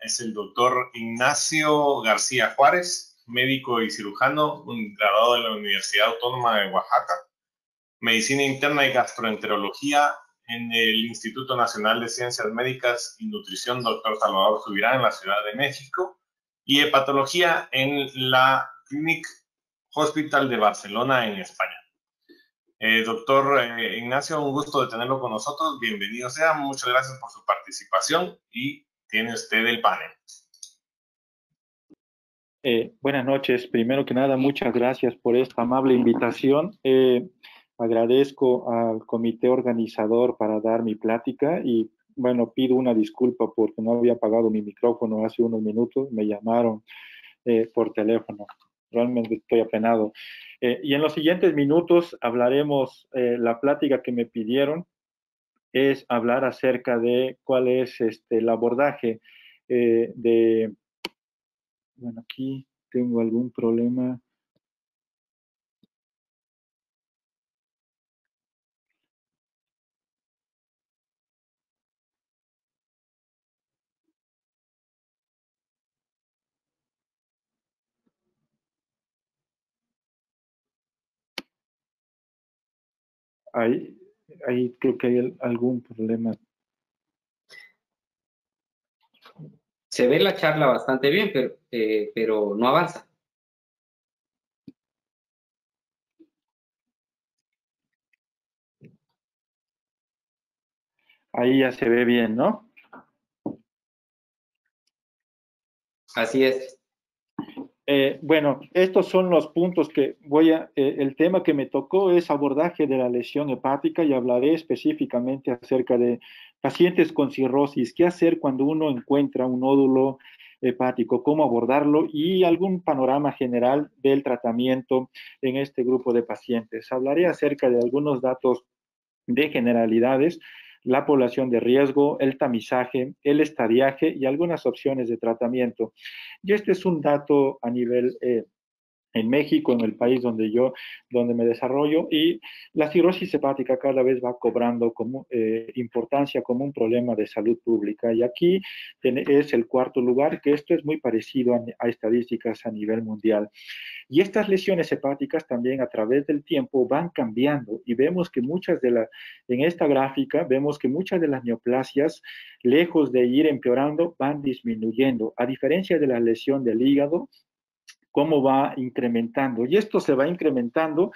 es el doctor Ignacio García Juárez, médico y cirujano, graduado de la Universidad Autónoma de Oaxaca, medicina interna y gastroenterología en el Instituto Nacional de Ciencias Médicas y Nutrición Dr. Salvador Subirán en la Ciudad de México, y hepatología en la Clínic Hospital de Barcelona en España. Doctor Ignacio, un gusto de tenerlo con nosotros. Bienvenido sea. Muchas gracias por su participación y tiene usted el panel. Buenas noches. Primero que nada, muchas gracias por esta amable invitación. Agradezco al comité organizador para dar mi plática y, bueno, pido una disculpa porque no había apagado mi micrófono hace unos minutos. Me llamaron por teléfono. Realmente estoy apenado. Y en los siguientes minutos hablaremos, la plática que me pidieron es hablar acerca de cuál es el abordaje bueno, aquí tengo algún problema. Ahí creo que hay algún problema. Se ve la charla bastante bien, pero no avanza. Ahí ya se ve bien, ¿no? Así es. Bueno, estos son los puntos que el tema que me tocó es abordaje de la lesión hepática y hablaré específicamente acerca de pacientes con cirrosis, qué hacer cuando uno encuentra un nódulo hepático, cómo abordarlo y algún panorama general del tratamiento en este grupo de pacientes. Hablaré acerca de algunos datos de generalidades, la población de riesgo, el tamizaje, el estadiaje y algunas opciones de tratamiento. Y este es un dato a nivel en México, en el país donde me desarrollo, y la cirrosis hepática cada vez va cobrando como, importancia como un problema de salud pública. Y aquí es el cuarto lugar, que esto es muy parecido a estadísticas a nivel mundial. Y estas lesiones hepáticas también a través del tiempo van cambiando y vemos que en esta gráfica, vemos que muchas de las neoplasias, lejos de ir empeorando, van disminuyendo, a diferencia de la lesión del hígado, cómo va incrementando. Y esto se va incrementando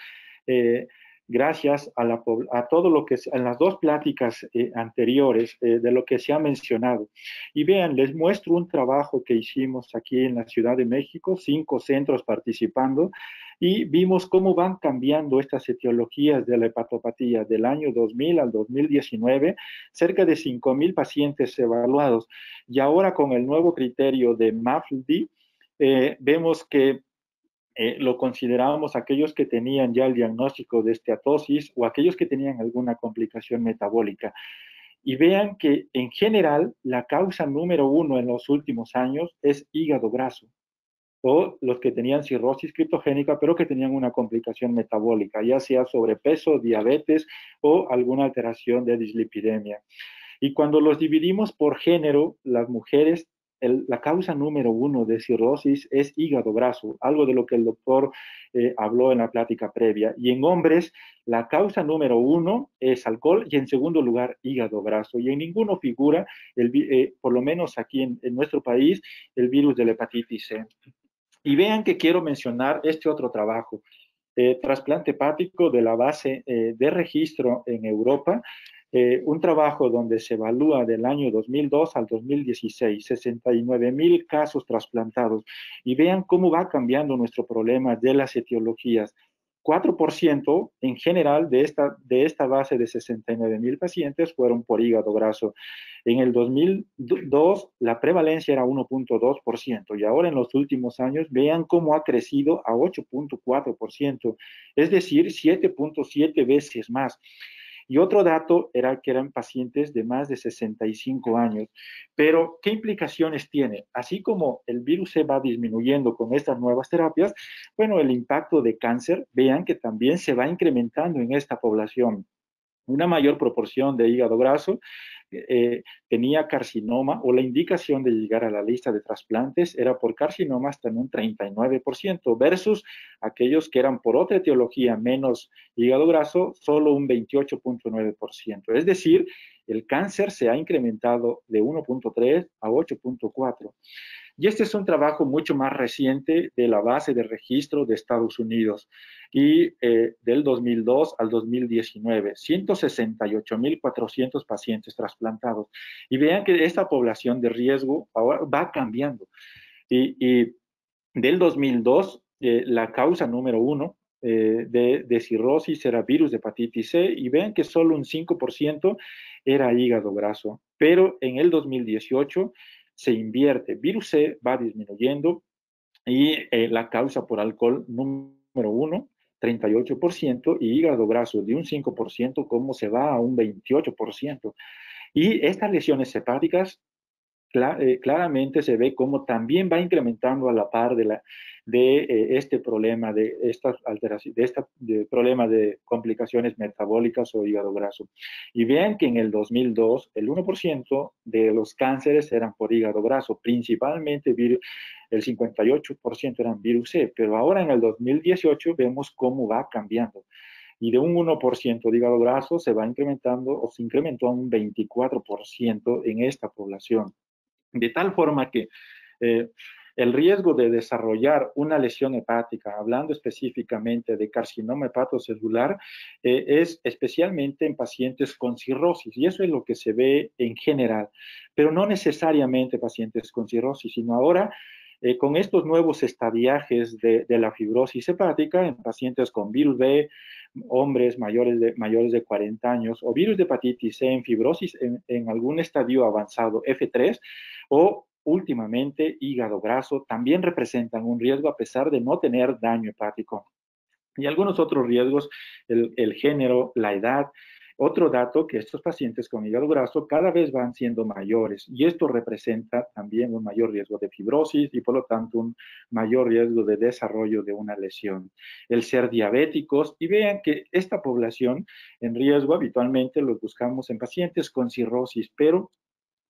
gracias a todo lo que en las dos pláticas anteriores de lo que se ha mencionado. Y vean, les muestro un trabajo que hicimos aquí en la Ciudad de México, 5 centros participando, y vimos cómo van cambiando estas etiologías de la hepatopatía del año 2000 al 2019, cerca de 5,000 pacientes evaluados. Y ahora con el nuevo criterio de MAFLD, vemos que lo considerábamos aquellos que tenían ya el diagnóstico de esteatosis o aquellos que tenían alguna complicación metabólica. Y vean que en general la causa número 1 en los últimos años es hígado graso, o los que tenían cirrosis criptogénica pero que tenían una complicación metabólica, ya sea sobrepeso, diabetes o alguna alteración de dislipidemia. Y cuando los dividimos por género, las mujeres, la causa número 1 de cirrosis es hígado graso, algo de lo que el doctor habló en la plática previa. Y en hombres, la causa número 1 es alcohol y en segundo lugar, hígado graso. Y en ninguno figura, por lo menos aquí en nuestro país, el virus de la hepatitis C. Y vean que quiero mencionar este otro trabajo, trasplante hepático de la base de registro en Europa, un trabajo donde se evalúa del año 2002 al 2016, 69,000 casos trasplantados. Y vean cómo va cambiando nuestro problema de las etiologías. 4% en general de esta base de 69,000 pacientes fueron por hígado graso. En el 2002 la prevalencia era 1,2% y ahora en los últimos años vean cómo ha crecido a 8,4%, es decir, 7,7 veces más. Y otro dato era que eran pacientes de más de 65 años. Pero, ¿qué implicaciones tiene? Así como el virus se va disminuyendo con estas nuevas terapias, bueno, el impacto de cáncer, vean que también se va incrementando en esta población. Una mayor proporción de hígado graso, tenía carcinoma o la indicación de llegar a la lista de trasplantes era por carcinoma hasta en un 39% versus aquellos que eran por otra etiología menos hígado graso, solo un 28.9%. Es decir, el cáncer se ha incrementado de 1.3 a 8.4. Y este es un trabajo mucho más reciente de la base de registro de Estados Unidos y del 2002 al 2019, 168.400 pacientes trasplantados. Y vean que esta población de riesgo ahora va cambiando. Y del 2002, la causa número 1 de cirrosis era virus de hepatitis C y vean que solo un 5% era hígado graso. Pero en el 2018 se invierte, virus C va disminuyendo y la causa por alcohol número 1, 38%, y hígado graso de un 5%, como se va a un 28%. Y estas lesiones hepáticas claramente se ve cómo también va incrementando a la par de este problema, de estas alteraciones, de problema de complicaciones metabólicas o hígado graso. Y vean que en el 2002 el 1% de los cánceres eran por hígado graso, principalmente el 58% eran virus C, pero ahora en el 2018 vemos cómo va cambiando. Y de un 1% de hígado graso se va incrementando o se incrementó a un 24% en esta población. De tal forma que el riesgo de desarrollar una lesión hepática, hablando específicamente de carcinoma hepatocelular, es especialmente en pacientes con cirrosis, y eso es lo que se ve en general, pero no necesariamente pacientes con cirrosis, sino ahora con estos nuevos estadiajes de la fibrosis hepática en pacientes con virus B, hombres mayores de 40 años, o virus de hepatitis C en fibrosis en algún estadio avanzado F3, o últimamente hígado graso, también representan un riesgo a pesar de no tener daño hepático. Y algunos otros riesgos, el género, la edad. Otro dato, que estos pacientes con hígado graso cada vez van siendo mayores y esto representa también un mayor riesgo de fibrosis y por lo tanto un mayor riesgo de desarrollo de una lesión. El ser diabéticos, y vean que esta población en riesgo habitualmente lo buscamos en pacientes con cirrosis, pero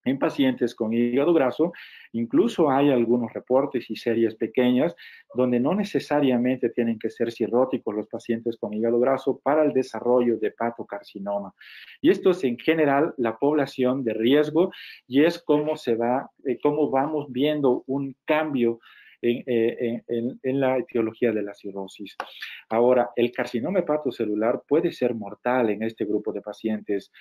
en pacientes con hígado graso, incluso hay algunos reportes y series pequeñas donde no necesariamente tienen que ser cirróticos los pacientes con hígado graso para el desarrollo de hepatocarcinoma. Y esto es en general la población de riesgo y es cómo cómo vamos viendo un cambio en la etiología de la cirrosis. Ahora, el carcinoma hepatocelular puede ser mortal en este grupo de pacientes.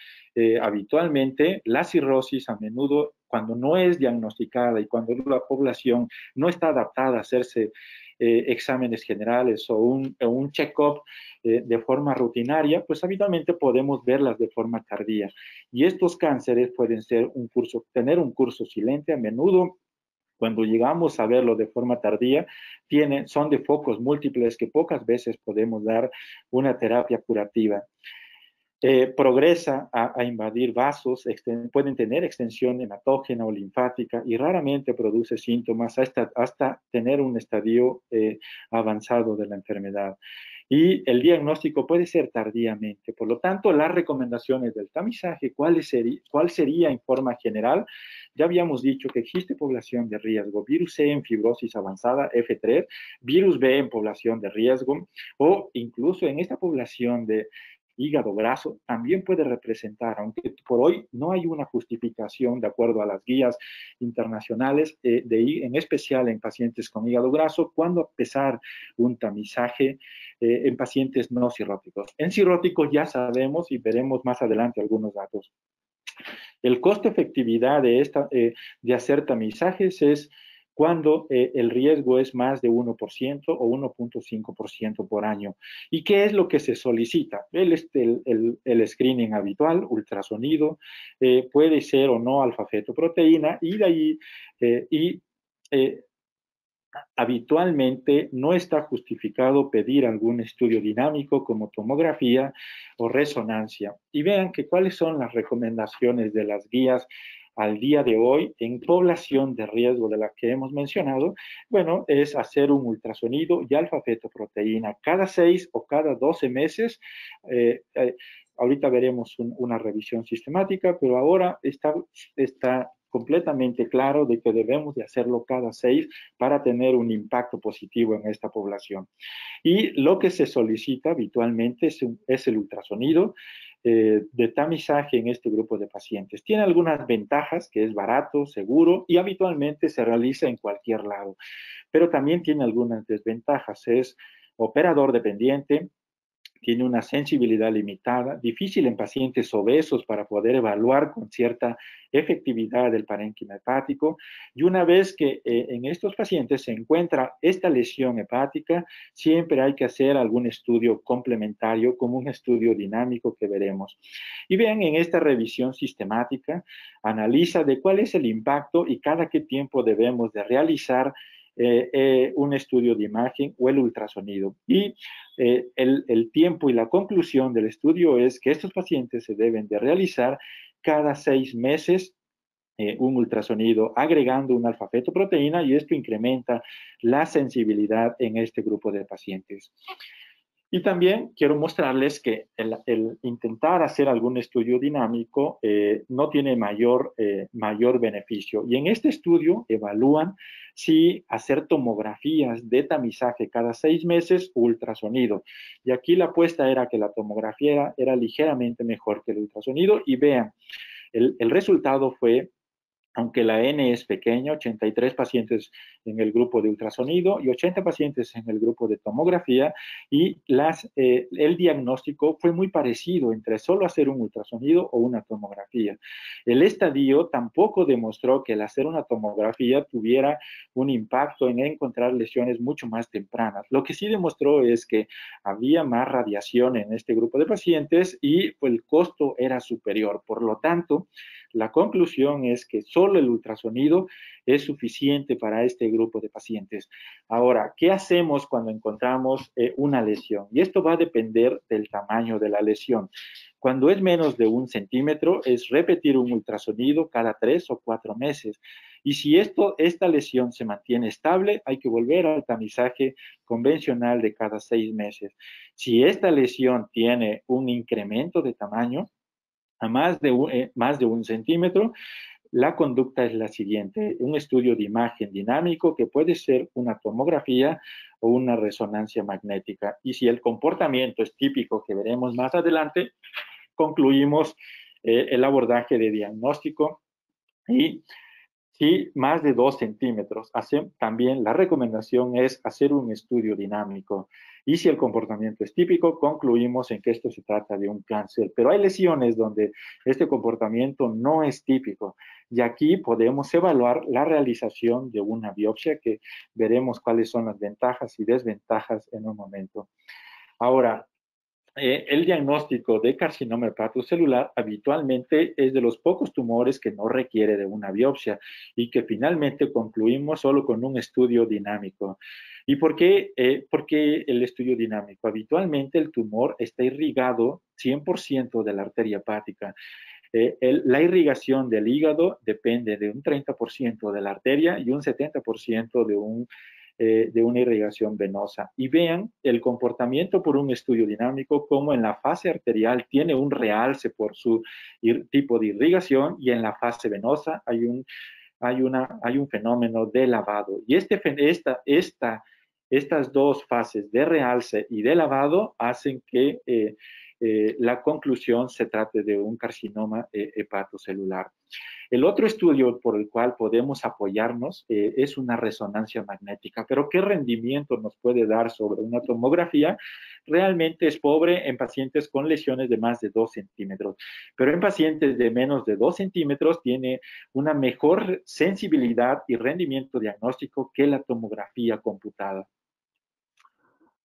Habitualmente, la cirrosis a menudo, cuando no es diagnosticada y cuando la población no está adaptada a hacerse exámenes generales o un check-up de forma rutinaria, pues habitualmente podemos verlas de forma tardía. Y estos cánceres pueden tener un curso silente a menudo. Cuando llegamos a verlo de forma tardía, son de focos múltiples que pocas veces podemos dar una terapia curativa. Progresa a invadir vasos, pueden tener extensión hematógena o linfática y raramente produce síntomas hasta tener un estadio avanzado de la enfermedad. Y el diagnóstico puede ser tardíamente. Por lo tanto, las recomendaciones del tamizaje, ¿cuál sería en forma general? Ya habíamos dicho que existe población de riesgo, virus C en fibrosis avanzada, F3, virus B en población de riesgo, o incluso en esta población de hígado graso, también puede representar, aunque por hoy no hay una justificación de acuerdo a las guías internacionales, en especial en pacientes con hígado graso, cuando empezar un tamizaje en pacientes no cirróticos. En cirróticos ya sabemos y veremos más adelante algunos datos. El costo-efectividad de hacer tamizajes es cuando el riesgo es más de 1% o 1.5% por año. ¿Y qué es lo que se solicita? El screening habitual, ultrasonido, puede ser o no alfa-fetoproteína, y de ahí habitualmente no está justificado pedir algún estudio dinámico como tomografía o resonancia. Y vean que cuáles son las recomendaciones de las guías al día de hoy en población de riesgo de la que hemos mencionado. Bueno, es hacer un ultrasonido y alfa-fetoproteína cada 6 o cada 12 meses. ahorita veremos una revisión sistemática, pero ahora está completamente claro de que debemos de hacerlo cada 6 para tener un impacto positivo en esta población. Y lo que se solicita habitualmente es el ultrasonido de tamizaje en este grupo de pacientes. Tiene algunas ventajas, que es barato, seguro y habitualmente se realiza en cualquier lado, pero también tiene algunas desventajas. Es operador dependiente, tiene una sensibilidad limitada, difícil en pacientes obesos para poder evaluar con cierta efectividad el parénquima hepático, y una vez que en estos pacientes se encuentra esta lesión hepática, siempre hay que hacer algún estudio complementario, como un estudio dinámico que veremos. Y vean, en esta revisión sistemática, analiza de cuál es el impacto y cada qué tiempo debemos de realizar un estudio de imagen o el ultrasonido. Y el tiempo y la conclusión del estudio es que estos pacientes se deben de realizar cada 6 meses un ultrasonido agregando una alfa-fetoproteína, y esto incrementa la sensibilidad en este grupo de pacientes. Y también quiero mostrarles que el intentar hacer algún estudio dinámico no tiene mayor beneficio. Y en este estudio evalúan si hacer tomografías de tamizaje cada 6 meses o ultrasonido. Y aquí la apuesta era que la tomografía era ligeramente mejor que el ultrasonido. Y vean, el resultado fue, aunque la N es pequeña, 83 pacientes en el grupo de ultrasonido y 80 pacientes en el grupo de tomografía, y el diagnóstico fue muy parecido entre solo hacer un ultrasonido o una tomografía. El estadio tampoco demostró que el hacer una tomografía tuviera un impacto en encontrar lesiones mucho más tempranas. Lo que sí demostró es que había más radiación en este grupo de pacientes y pues, el costo era superior. Por lo tanto, la conclusión es que solo el ultrasonido es suficiente para este grupo de pacientes. Ahora, ¿qué hacemos cuando encontramos una lesión? Y esto va a depender del tamaño de la lesión. Cuando es menos de 1 centímetro, es repetir un ultrasonido cada 3 o 4 meses. Y si esta lesión se mantiene estable, hay que volver al tamizaje convencional de cada 6 meses. Si esta lesión tiene un incremento de tamaño, a más de 1 centímetro, la conducta es la siguiente: un estudio de imagen dinámico que puede ser una tomografía o una resonancia magnética. Y si el comportamiento es típico, que veremos más adelante, concluimos el abordaje de diagnóstico. Y si más de 2 centímetros, también la recomendación es hacer un estudio dinámico. Y si el comportamiento es típico, concluimos en que esto se trata de un cáncer. Pero hay lesiones donde este comportamiento no es típico. Y aquí podemos evaluar la realización de una biopsia, que veremos cuáles son las ventajas y desventajas en un momento. Ahora, el diagnóstico de carcinoma hepatocelular habitualmente es de los pocos tumores que no requiere de una biopsia y que finalmente concluimos solo con un estudio dinámico. ¿Y por qué el estudio dinámico? Habitualmente el tumor está irrigado 100% de la arteria hepática. La irrigación del hígado depende de un 30% de la arteria y un 70% de una irrigación venosa. Y vean el comportamiento por un estudio dinámico, como en la fase arterial tiene un realce por su tipo de irrigación, y en la fase venosa hay un fenómeno de lavado. Y estas dos fases de realce y de lavado hacen que la conclusión se trate de un carcinoma hepatocelular. El otro estudio por el cual podemos apoyarnos es una resonancia magnética. Pero ¿qué rendimiento nos puede dar sobre una tomografía? Realmente es pobre en pacientes con lesiones de más de 2 centímetros. Pero en pacientes de menos de 2 centímetros tiene una mejor sensibilidad y rendimiento diagnóstico que la tomografía computada.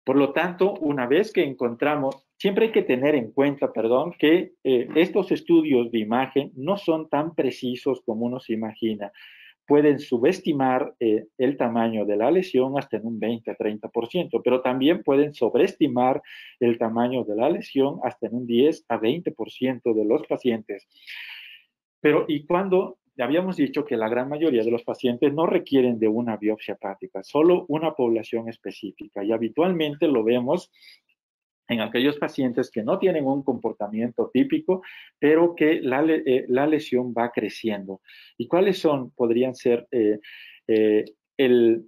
Por lo tanto, una vez que encontramos, siempre hay que tener en cuenta, que estos estudios de imagen no son tan precisos como uno se imagina. Pueden subestimar el tamaño de la lesión hasta en un 20 a 30%, pero también pueden sobreestimar el tamaño de la lesión hasta en un 10 a 20% de los pacientes. Pero, ¿y cuándo? Habíamos dicho que la gran mayoría de los pacientes no requieren de una biopsia hepática, solo una población específica. Y habitualmente lo vemos en aquellos pacientes que no tienen un comportamiento típico, pero que la lesión va creciendo. ¿Y cuáles podrían ser el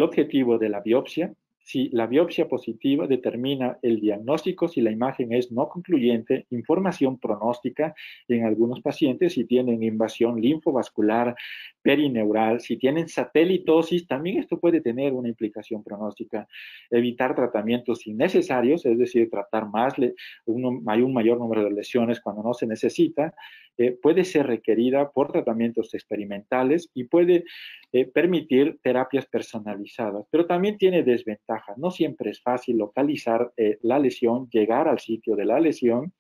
objetivo de la biopsia? Si la biopsia positiva determina el diagnóstico, si la imagen es no concluyente, información pronóstica en algunos pacientes, si tienen invasión linfovascular, perineural, si tienen satelitosis, también esto puede tener una implicación pronóstica. Evitar tratamientos innecesarios, es decir, tratar un mayor número de lesiones cuando no se necesita, puede ser requerida por tratamientos experimentales y puede permitir terapias personalizadas, pero también tiene desventajas. No siempre es fácil localizar la lesión, llegar al sitio de la lesión.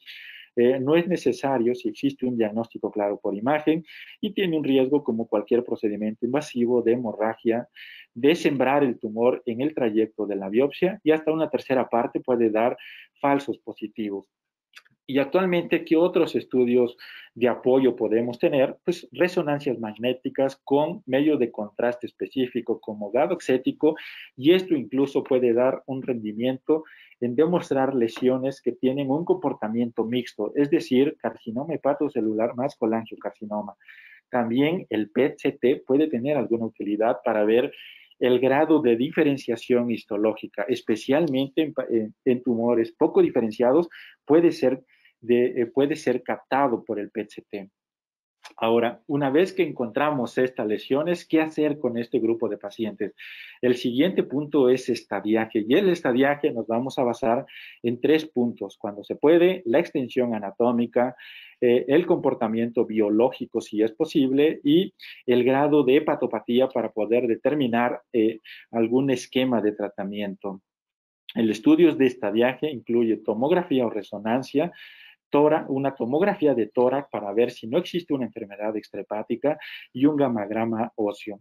No es necesario si existe un diagnóstico claro por imagen y tiene un riesgo como cualquier procedimiento invasivo de hemorragia, de sembrar el tumor en el trayecto de la biopsia y hasta una tercera parte puede dar falsos positivos. Y actualmente, ¿qué otros estudios de apoyo podemos tener? Pues resonancias magnéticas con medios de contraste específico como gadoxético, y esto incluso puede dar un rendimiento en demostrar lesiones que tienen un comportamiento mixto, es decir, carcinoma hepatocelular más colangiocarcinoma. También el PET-CT puede tener alguna utilidad para ver el grado de diferenciación histológica, especialmente en tumores poco diferenciados, puede ser captado por el PET-CT. Ahora, una vez que encontramos estas lesiones, ¿qué hacer con este grupo de pacientes? El siguiente punto es estadiaje, y el estadiaje nos vamos a basar en 3 puntos. Cuando se puede, la extensión anatómica, el comportamiento biológico, si es posible, y el grado de hepatopatía para poder determinar algún esquema de tratamiento. El estudio de estadiaje incluye tomografía o resonancia, una tomografía de tórax para ver si no existe una enfermedad extrahepática y un gamagrama óseo.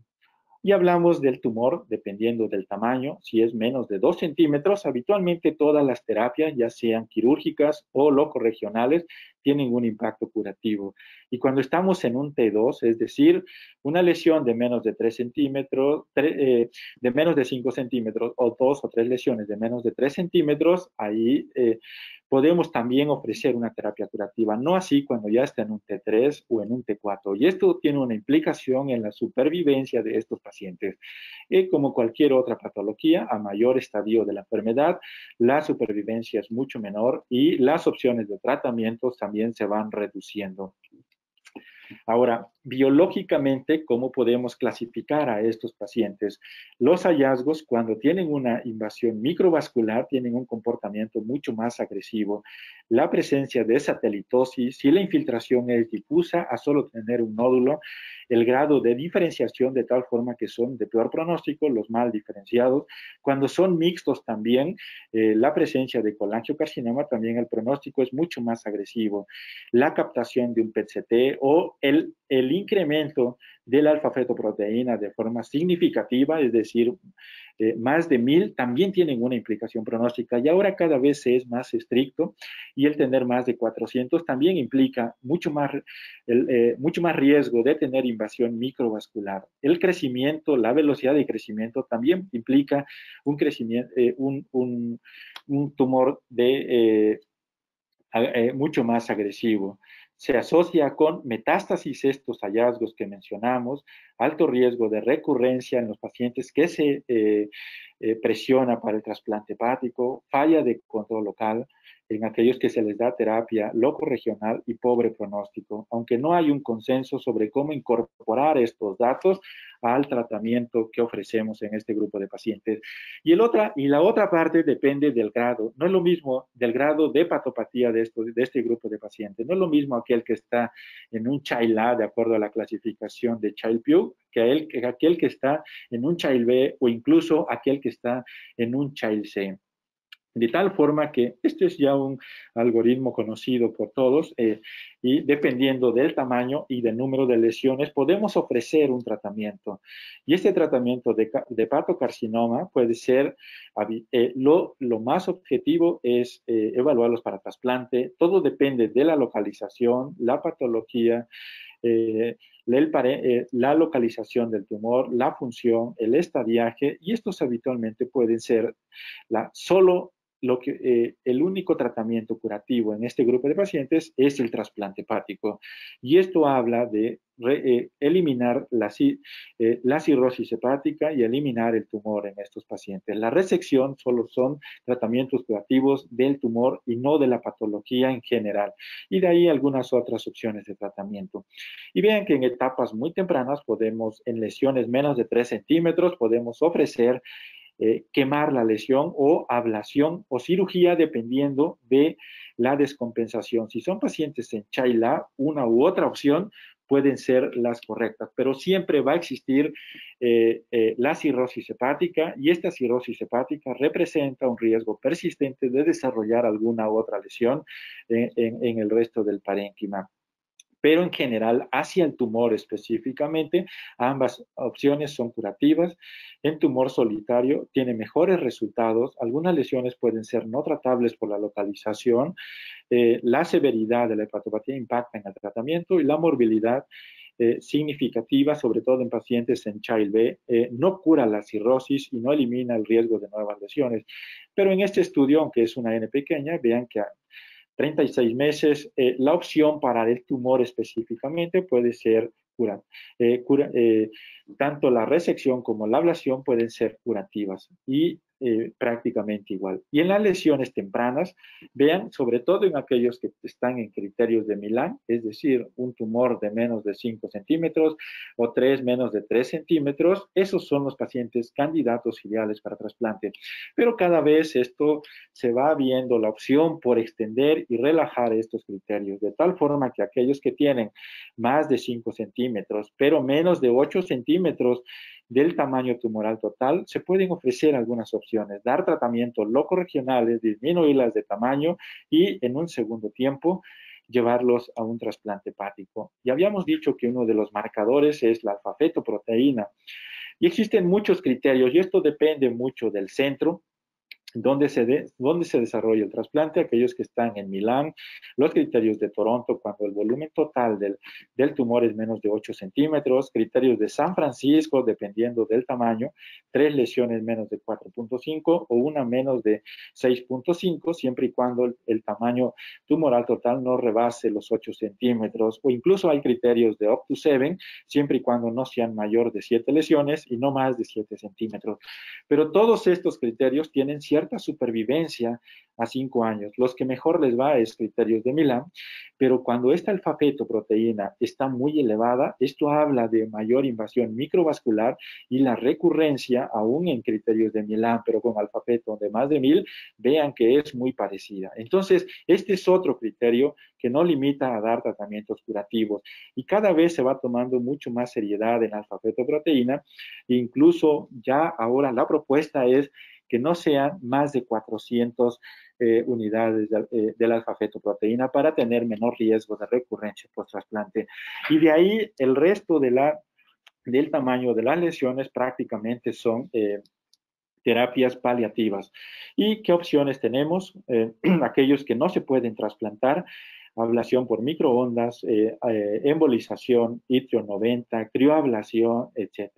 Y hablamos del tumor, dependiendo del tamaño, si es menos de 2 centímetros, habitualmente todas las terapias, ya sean quirúrgicas o locorregionales, tienen un impacto curativo. Y cuando estamos en un T2, es decir, una lesión de menos de 3 centímetros, de menos de 5 centímetros, o 2 o 3 lesiones de menos de 3 centímetros, ahí podemos también ofrecer una terapia curativa, no así cuando ya está en un T3 o en un T4. Y esto tiene una implicación en la supervivencia de estos pacientes. Como cualquier otra patología, a mayor estadio de la enfermedad, la supervivencia es mucho menor y las opciones de tratamientos también se van reduciendo. Ahora, biológicamente, ¿cómo podemos clasificar a estos pacientes? Los hallazgos, cuando tienen una invasión microvascular, tienen un comportamiento mucho más agresivo. La presencia de satelitosis, si la infiltración es difusa a solo tener un nódulo, el grado de diferenciación de tal forma que son de peor pronóstico, los mal diferenciados. Cuando son mixtos también, la presencia de colangiocarcinoma, también el pronóstico es mucho más agresivo. La captación de un PET-CT o el incremento de la alfa-fetoproteína de forma significativa, es decir, más de 1000, también tienen una implicación pronóstica y ahora cada vez es más estricto y el tener más de 400 también implica mucho más riesgo de tener invasión microvascular. El crecimiento, la velocidad de crecimiento también implica un crecimiento, un tumor mucho más agresivo. Se asocia con metástasis estos hallazgos que mencionamos, alto riesgo de recurrencia en los pacientes que se presiona para el trasplante hepático, falla de control local en aquellos que se les da terapia locorregional y pobre pronóstico, aunque no hay un consenso sobre cómo incorporar estos datos al tratamiento que ofrecemos en este grupo de pacientes. Y la otra parte depende del grado. No es lo mismo del grado de patopatía de este grupo de pacientes. No es lo mismo aquel que está en un Child A, de acuerdo a la clasificación de Child-Pugh, que aquel que está en un Child B o incluso aquel que está en un Child C. De tal forma que esto es ya un algoritmo conocido por todos y dependiendo del tamaño y del número de lesiones podemos ofrecer un tratamiento. Y este tratamiento de hepatocarcinoma puede ser, lo más objetivo es evaluarlos para trasplante. Todo depende de la localización, la patología, la localización del tumor, la función, el estadiaje, y estos habitualmente pueden ser solo el único tratamiento curativo en este grupo de pacientes es el trasplante hepático. Y esto habla de eliminar la cirrosis hepática y eliminar el tumor en estos pacientes. La resección solo son tratamientos curativos del tumor y no de la patología en general. Y de ahí algunas otras opciones de tratamiento. Y vean que en etapas muy tempranas podemos, en lesiones menos de 3 centímetros, podemos ofrecer quemar la lesión o ablación o cirugía dependiendo de la descompensación. Si son pacientes en Chayla, una u otra opción pueden ser las correctas, pero siempre va a existir la cirrosis hepática y esta cirrosis hepática representa un riesgo persistente de desarrollar alguna otra lesión en el resto del parénquima. Pero en general, hacia el tumor específicamente, ambas opciones son curativas. En tumor solitario tiene mejores resultados. Algunas lesiones pueden ser no tratables por la localización. La severidad de la hepatopatía impacta en el tratamiento y la morbilidad significativa, sobre todo en pacientes en Child B, no cura la cirrosis y no elimina el riesgo de nuevas lesiones. Pero en este estudio, aunque es una N pequeña, vean que 36 meses, la opción para el tumor específicamente puede ser tanto la resección como la ablación pueden ser curativas y prácticamente igual. Y en las lesiones tempranas, vean, sobre todo en aquellos que están en criterios de Milán, es decir, un tumor de menos de 5 centímetros o 3 menos de 3 centímetros, esos son los pacientes candidatos ideales para trasplante. Pero cada vez esto se va viendo la opción por extender y relajar estos criterios, de tal forma que aquellos que tienen más de 5 centímetros, pero menos de 8 centímetros del tamaño tumoral total, se pueden ofrecer algunas opciones, dar tratamientos locorregionales, disminuirlas de tamaño y en un segundo tiempo llevarlos a un trasplante hepático. Y habíamos dicho que uno de los marcadores es la alfa-fetoproteína. Y existen muchos criterios y esto depende mucho del centro donde se desarrolla el trasplante, aquellos que están en Milán, los criterios de Toronto, cuando el volumen total del tumor es menos de 8 centímetros, criterios de San Francisco, dependiendo del tamaño, 3 lesiones menos de 4.5 o una menos de 6.5, siempre y cuando el tamaño tumoral total no rebase los 8 centímetros, o incluso hay criterios de up to 7, siempre y cuando no sean mayor de 7 lesiones y no más de 7 centímetros. Pero todos estos criterios tienen cierta supervivencia a 5 años. Los que mejor les va es criterios de Milán, pero cuando esta alfa-fetoproteína está muy elevada, esto habla de mayor invasión microvascular y la recurrencia aún en criterios de Milán, pero con alfa-feto de más de 1000, vean que es muy parecida. Entonces, este es otro criterio que no limita a dar tratamientos curativos y cada vez se va tomando mucho más seriedad en alfa-fetoproteína. Incluso ya ahora la propuesta es que no sean más de 400 unidades de la alfa-fetoproteína para tener menor riesgo de recurrencia post-trasplante. Y de ahí el resto del tamaño de las lesiones prácticamente son terapias paliativas. ¿Y qué opciones tenemos? Aquellos que no se pueden trasplantar, ablación por microondas, embolización, itrio 90, crioablación, etc.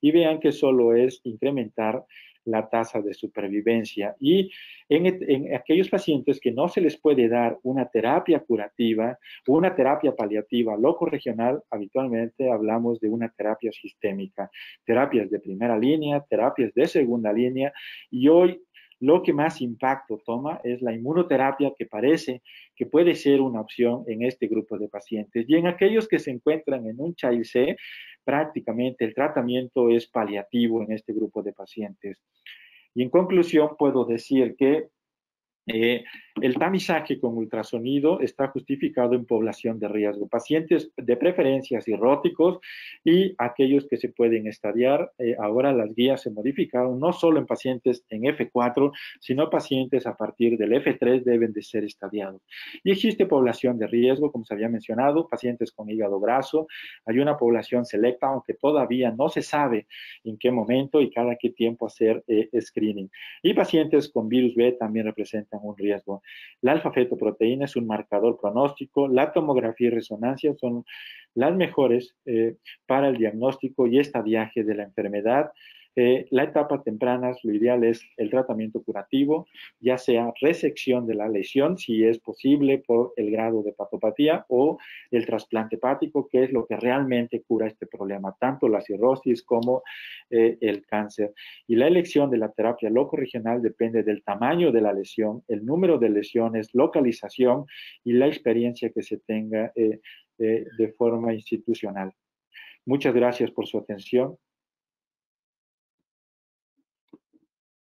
Y vean que solo es incrementar la tasa de supervivencia. Y en aquellos pacientes que no se les puede dar una terapia curativa o una terapia paliativa locorregional, habitualmente hablamos de una terapia sistémica, terapias de primera línea, terapias de segunda línea, y hoy lo que más impacto toma es la inmunoterapia, que parece que puede ser una opción en este grupo de pacientes. Y en aquellos que se encuentran en un Child C, prácticamente el tratamiento es paliativo en este grupo de pacientes. Y en conclusión, puedo decir que el tamizaje con ultrasonido está justificado en población de riesgo, pacientes de preferencia cirróticos y aquellos que se pueden estadiar. Ahora las guías se modificaron, no solo en pacientes en F4, sino pacientes a partir del F3 deben de ser estadiados. Y existe población de riesgo, como se había mencionado, pacientes con hígado graso. Hay una población selecta, aunque todavía no se sabe en qué momento y cada qué tiempo hacer screening. Y pacientes con virus B también representan un riesgo. La alfa-fetoproteína es un marcador pronóstico, la tomografía y resonancia son las mejores para el diagnóstico y estadiaje de la enfermedad. La etapa temprana, lo ideal es el tratamiento curativo, ya sea resección de la lesión, si es posible por el grado de patopatía, o el trasplante hepático, que es lo que realmente cura este problema, tanto la cirrosis como el cáncer. Y la elección de la terapia locorregional depende del tamaño de la lesión, el número de lesiones, localización y la experiencia que se tenga de forma institucional. Muchas gracias por su atención.